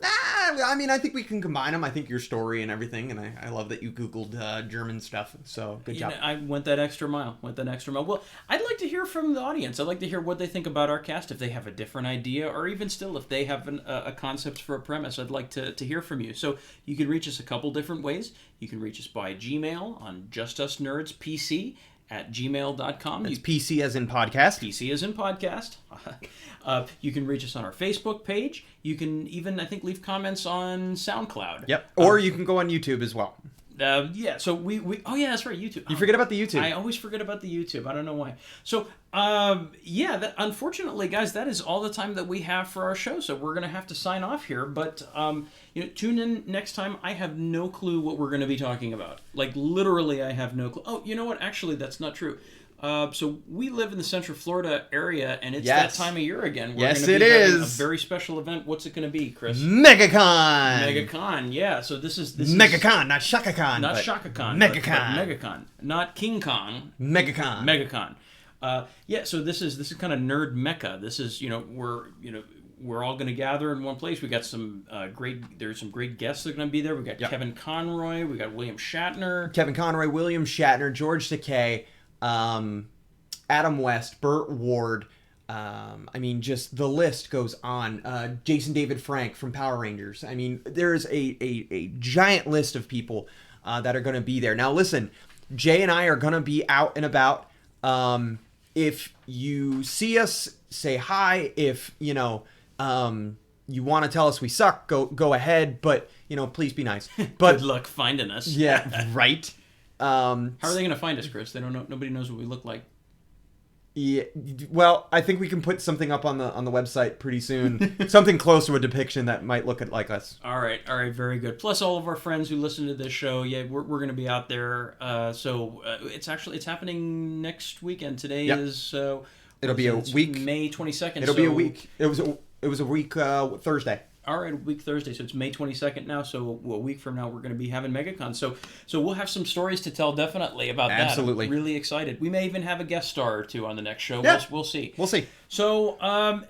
[SPEAKER 2] I mean, I think we can combine them. I think your story and everything, and I love that you Googled German stuff, so good job.
[SPEAKER 1] I went that extra mile. Well, I'd like to hear from the audience. I'd like to hear what they think about our cast, if they have a different idea, or even still, if they have a concept for a premise. I'd like to hear from you. So you can reach us a couple different ways. You can reach us by Gmail on justusnerdspc at gmail.com.
[SPEAKER 2] It's PC as in podcast.
[SPEAKER 1] PC as in podcast. You can reach us on our Facebook page. You can even, I think, leave comments on SoundCloud.
[SPEAKER 2] Yep. Or you can go on YouTube as well.
[SPEAKER 1] Yeah, so we oh yeah, that's right, YouTube.
[SPEAKER 2] You forget about the YouTube.
[SPEAKER 1] I always forget about the YouTube. I don't know why. So, yeah, unfortunately, guys, that is all the time that we have for our show. So we're going to have to sign off here. But, tune in next time. I have no clue what we're going to be talking about. Like, literally, I have no clue. Oh, you know what? Actually, that's not true. So we live in the Central Florida area, and it's that time of year again. We're
[SPEAKER 2] Yes,
[SPEAKER 1] gonna
[SPEAKER 2] it
[SPEAKER 1] be having
[SPEAKER 2] is.
[SPEAKER 1] A very special event. What's it going to be, Chris?
[SPEAKER 2] MegaCon!
[SPEAKER 1] MegaCon, yeah. So this is
[SPEAKER 2] MegaCon, not Shaka Khan.
[SPEAKER 1] not Shaka Khan.
[SPEAKER 2] MegaCon.
[SPEAKER 1] But MegaCon. Not King Kong.
[SPEAKER 2] MegaCon.
[SPEAKER 1] MegaCon. Yeah, so this is kind of nerd mecca. This is, we're all going to gather in one place. We got some there's some great guests that are going to be there. We got Kevin Conroy, we got William Shatner.
[SPEAKER 2] Kevin Conroy, William Shatner, George Takei, Adam West, Burt Ward. I mean, just the list goes on. Jason David Frank from Power Rangers. I mean, there's a giant list of people that are going to be there. Now, listen, Jay and I are going to be out and about. If you see us, say hi. If, you want to tell us we suck, go ahead. But, please be nice. But
[SPEAKER 1] Good luck finding us.
[SPEAKER 2] Yeah, right.
[SPEAKER 1] How are they going to find us, Chris? They don't know. Nobody knows what we look like.
[SPEAKER 2] Yeah, well, I think we can put something up on the website pretty soon. Something close to a depiction that might look like us.
[SPEAKER 1] All right, very good. Plus, all of our friends who listen to this show, we're going to be out there. So it's happening next weekend. Today is
[SPEAKER 2] it'll be a week,
[SPEAKER 1] May 22nd.
[SPEAKER 2] It'll be a week. It was a week Thursday.
[SPEAKER 1] All right, a week Thursday, so it's May 22nd now. So a week from now, we're going to be having MegaCon. So we'll have some stories to tell definitely about that.
[SPEAKER 2] Absolutely,
[SPEAKER 1] I'm really excited. We may even have a guest star or two on the next show.
[SPEAKER 2] Yeah.
[SPEAKER 1] We'll see.
[SPEAKER 2] We'll see.
[SPEAKER 1] So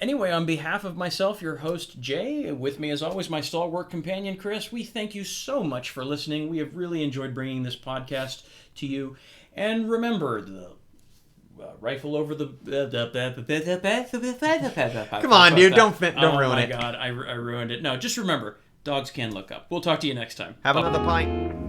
[SPEAKER 1] anyway, on behalf of myself, your host Jay, with me as always, my stalwart companion Chris. We thank you so much for listening. We have really enjoyed bringing this podcast to you. And remember, the rifle over the...
[SPEAKER 2] Come on, dude. Don't ruin it.
[SPEAKER 1] Oh, my God. I ruined it. No, just remember, dogs can look up. We'll talk to you next time.
[SPEAKER 2] Have another pint.